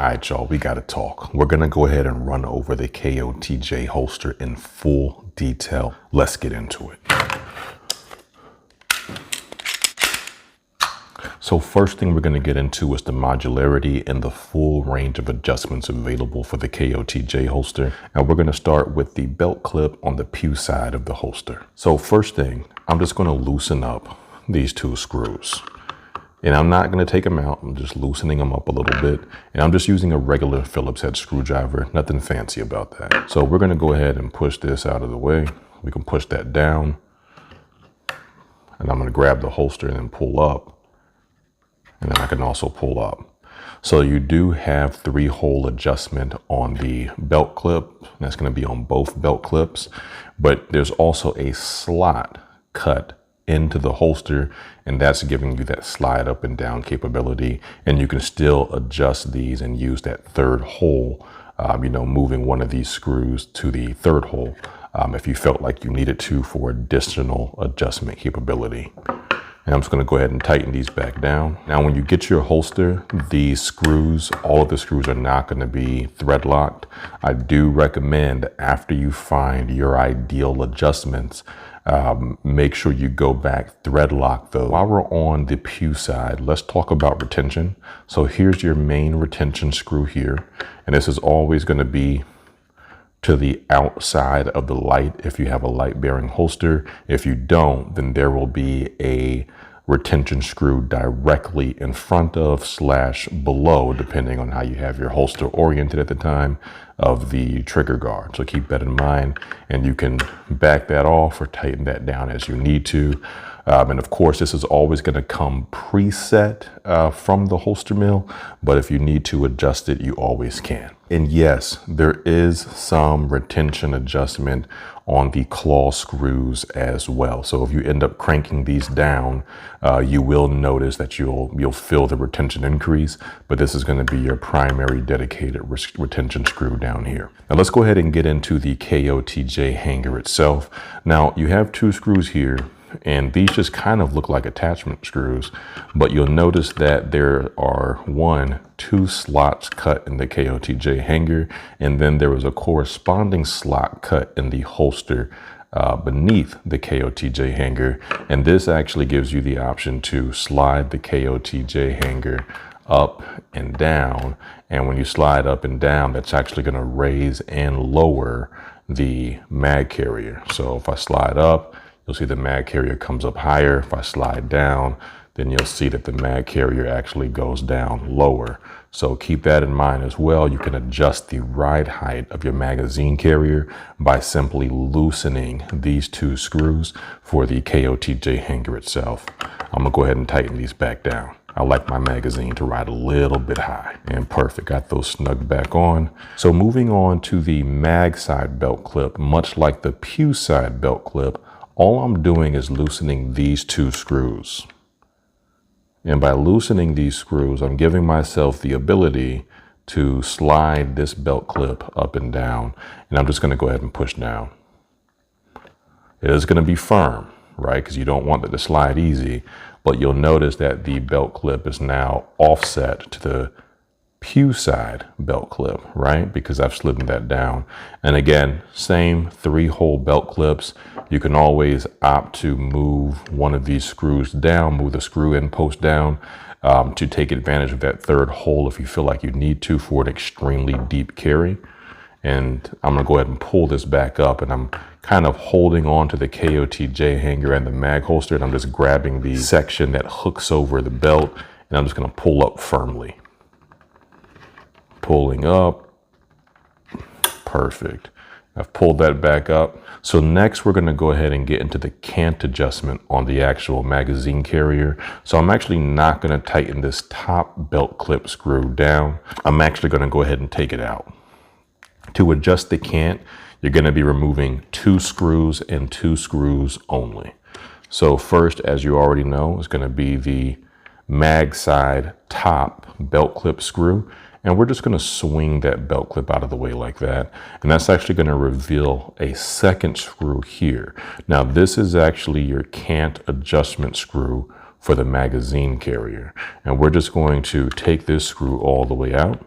All right, y'all, we got to talk. We're going to go ahead and run over the KOTJ holster in full detail. Let's get into it. So first thing we're going to get into is the modularity and the full range of adjustments available for the KOTJ holster. And we're going to start with the belt clip on the Pew side of the holster. So first thing, I'm just going to loosen up these two screws. And I'm not going to take them out. I'm just loosening them up a little bit. And I'm just using a regular Phillips head screwdriver. Nothing fancy about that. So we're going to go ahead and push this out of the way. We can push that down. And I'm going to grab the holster and then pull up. And then I can also pull up. So you do have 3-hole adjustment on the belt clip. That's going to be on both belt clips. But there's also a slot cut into the holster, and that's giving you that slide up and down capability. And you can still adjust these and use that 3rd hole, moving one of these screws to the 3rd hole if you felt like you needed to for additional adjustment capability. And I'm just going to go ahead and tighten these back down. Now, when you get your holster, these screws, all of the screws are not going to be thread locked. I do recommend after you find your ideal adjustments, make sure you go back, thread lock those. While we're on the Pew side, let's talk about retention. So here's your main retention screw here. And this is always going to be to the outside of the light if you have a light bearing holster. If you don't, then there will be a retention screw directly in front of / below, depending on how you have your holster oriented at the time of the trigger guard. So keep that in mind, and you can back that off or tighten that down as you need to. And of course, this is always going to come preset from the holster mill, but if you need to adjust it, you always can. And yes, there is some retention adjustment on the claw screws as well. So if you end up cranking these down, you will notice that you'll feel the retention increase, but this is going to be your primary dedicated retention screw down here. Now let's go ahead and get into the KOTJ hanger itself. Now you have 2 screws here, and these just kind of look like attachment screws, but you'll notice that there are 2 slots cut in the KOTJ hanger, and then there was a corresponding slot cut in the holster beneath the KOTJ hanger. And this actually gives you the option to slide the KOTJ hanger up and down. And when you slide up and down, that's actually going to raise and lower the mag carrier. So if I slide up, you'll see the mag carrier comes up higher. If I slide down, then you'll see that the mag carrier actually goes down lower. So keep that in mind as well. You can adjust the ride height of your magazine carrier by simply loosening these 2 screws for the KOTJ hanger itself. I'm gonna go ahead and tighten these back down. I like my magazine to ride a little bit high. And perfect, got those snug back on. So moving on to the mag side belt clip, much like the Pew side belt clip, all I'm doing is loosening these 2 screws. And by loosening these screws, I'm giving myself the ability to slide this belt clip up and down. And I'm just going to go ahead and push down. It is going to be firm, right? Because you don't want it to slide easy. But you'll notice that the belt clip is now offset to the Pew side belt clip, right? Because I've slid that down. And again, same 3-hole belt clips. You can always opt to move one of these screws down, move the screw in post down to take advantage of that 3rd hole if you feel like you need to for an extremely deep carry. And I'm gonna go ahead and pull this back up, and I'm kind of holding on to the KOTJ hanger and the mag holster, and I'm just grabbing the section that hooks over the belt, and I'm just gonna pull up firmly. Pulling up, perfect. I've pulled that back up. So next we're gonna go ahead and get into the cant adjustment on the actual magazine carrier. So I'm actually not gonna tighten this top belt clip screw down. I'm actually gonna go ahead and take it out. To adjust the cant, you're gonna be removing 2 screws and 2 screws only. So first, as you already know, is gonna be the mag side top belt clip screw. And we're just going to swing that belt clip out of the way like that. And that's actually going to reveal a 2nd screw here. Now, this is actually your cant adjustment screw for the magazine carrier. And we're just going to take this screw all the way out.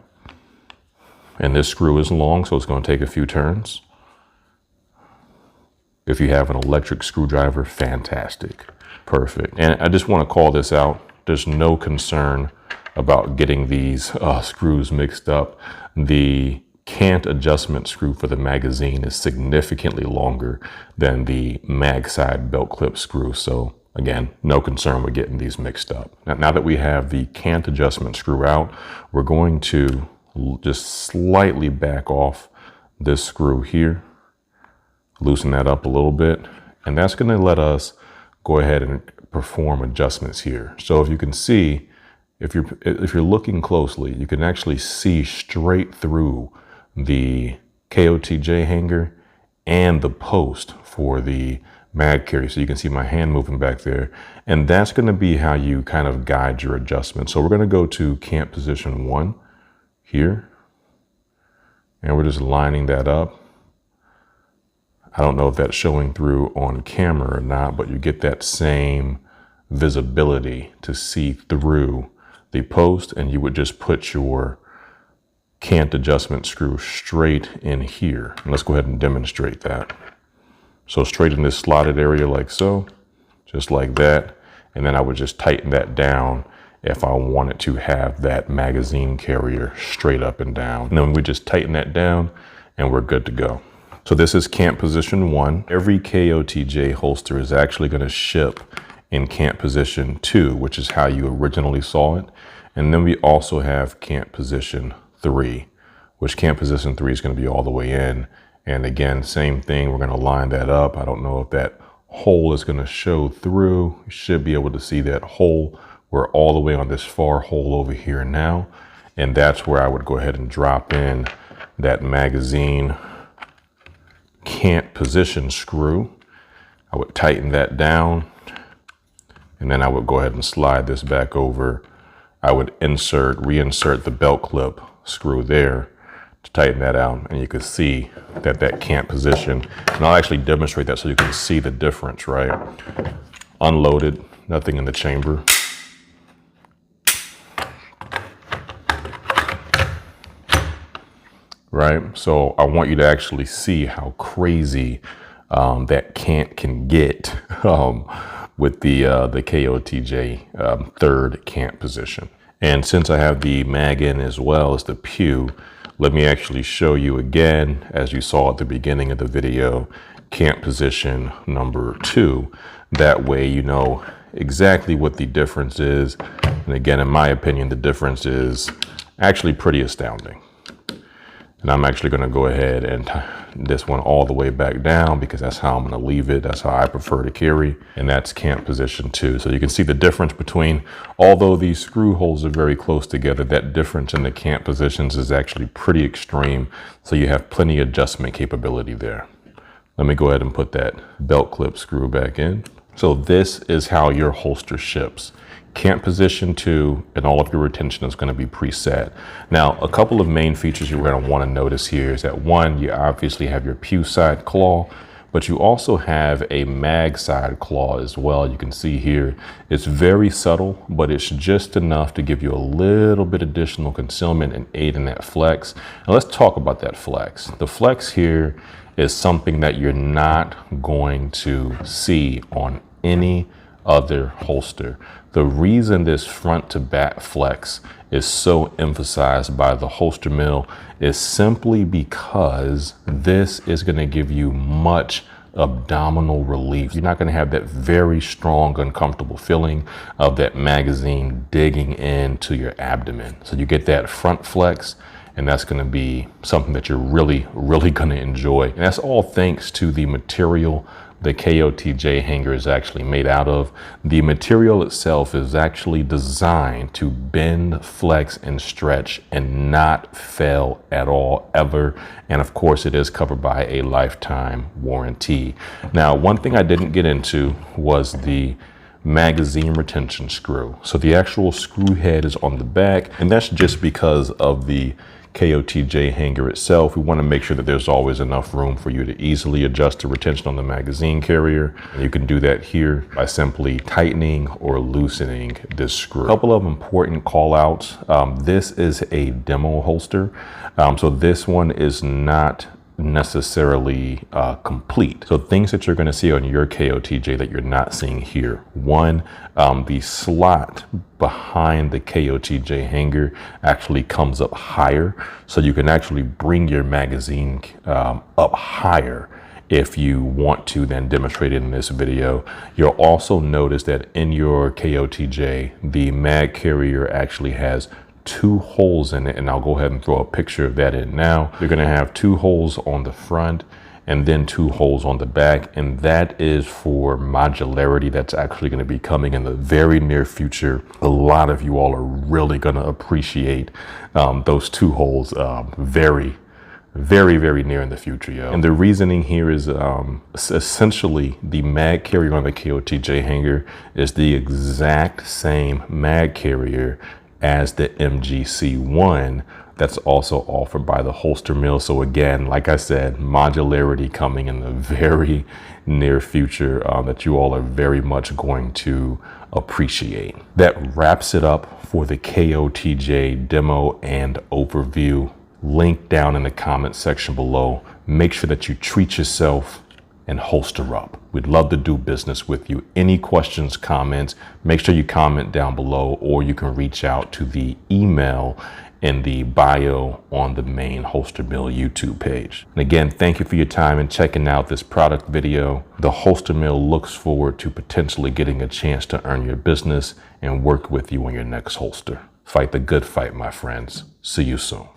And this screw is long, so it's going to take a few turns. If you have an electric screwdriver, fantastic. Perfect. And I just want to call this out. There's no concern about getting these screws mixed up. The Cant adjustment screw for the magazine is significantly longer than the mag side belt clip screw. So again, no concern with getting these mixed up. Now that we have the Cant adjustment screw out, we're going to just slightly back off this screw here, loosen that up a little bit, and that's going to let us go ahead and perform adjustments here. So if you can see, if you're looking closely, you can actually see straight through the KOTJ hanger and the post for the mag carry. So you can see my hand moving back there, and that's going to be how you kind of guide your adjustment. So we're going to go to Cant position 1 here, and we're just lining that up. I don't know if that's showing through on camera or not, but you get that same visibility to see through the post, and you would just put your Cant adjustment screw straight in here. And let's go ahead and demonstrate that. So straight in this slotted area like so, just like that. And then I would just tighten that down if I wanted to have that magazine carrier straight up and down. And then we just tighten that down and we're good to go. So this is Cant position 1. Every KOTJ holster is actually going to ship in Cant position 2, which is how you originally saw it. And then we also have Cant position 3, which Cant position 3 is going to be all the way in. And again, same thing, we're going to line that up. I don't know if that hole is going to show through. You should be able to see that hole. We're all the way on this far hole over here now. And that's where I would go ahead and drop in that magazine Cant position screw. I would tighten that down, and then I would go ahead and slide this back over. I would reinsert the belt clip screw there to tighten that out, and you can see that Cant position, and I'll actually demonstrate that so you can see the difference, right? Unloaded, nothing in the chamber. Right, so I want you to actually see how crazy that Cant can get with the KOTJ third Cant position. And since I have the mag in as well as the Pew, let me actually show you again, as you saw at the beginning of the video, Cant position number 2. That way you know exactly what the difference is. And again, in my opinion, the difference is actually pretty astounding. And I'm actually going to go ahead and tie this one all the way back down because that's how I'm going to leave it. That's how I prefer to carry. And that's Cant position 2. So you can see the difference between, although these screw holes are very close together, that difference in the Cant positions is actually pretty extreme. So you have plenty of adjustment capability there. Let me go ahead and put that belt clip screw back in. So this is how your holster ships. Cant position 2, and all of your retention is going to be preset. Now, a couple of main features you're going to want to notice here is that 1, you obviously have your Pew Side claw, but you also have a mag side claw as well. You can see here, it's very subtle, but it's just enough to give you a little bit additional concealment and aid in that flex. Now let's talk about that flex. The flex here is something that you're not going to see on any other holster. The reason this front to back flex is so emphasized by the holster mill is simply because this is going to give you much abdominal relief. You're not going to have that very strong, uncomfortable feeling of that magazine digging into your abdomen. So you get that front flex, and that's going to be something that you're really going to enjoy. And that's all thanks to the material the KOTJ hanger is actually made out of. The material itself is actually designed to bend, flex, and stretch and not fail at all, ever. And of course, it is covered by a lifetime warranty. Now, one thing I didn't get into was the magazine retention screw. So the actual screw head is on the back, and that's just because of the KOTJ hanger itself, we want to make sure that there's always enough room for you to easily adjust the retention on the magazine carrier. And you can do that here by simply tightening or loosening this screw. A couple of important call outs. This is a demo holster. So this one is not necessarily complete. So things that you're going to see on your KOTJ that you're not seeing here. One, the slot behind the KOTJ hanger actually comes up higher, so you can actually bring your magazine up higher if you want to then demonstrate it in this video. You'll also notice that in your KOTJ, the mag carrier actually has 2 holes in it, and I'll go ahead and throw a picture of that in now. You're going to have 2 holes on the front and then 2 holes on the back, and that is for modularity. That's actually going to be coming in the very near future. A lot of you all are really going to appreciate those 2 holes very near in the future, yo. And the reasoning here is essentially the mag carrier on the KOTJ hanger is the exact same mag carrier as the MGC1 that's also offered by the holster mill. So again, like I said, modularity coming in the very near future that you all are very much going to appreciate. That wraps it up for the KOTJ demo and overview. Link down in the comment section below. Make sure that you treat yourself and holster up. We'd love to do business with you. Any questions, comments, make sure you comment down below, or you can reach out to the email in the bio on the main Holster Mill YouTube page. And again, thank you for your time and checking out this product video. The Holster Mill looks forward to potentially getting a chance to earn your business and work with you on your next holster. Fight the good fight, my friends. See you soon.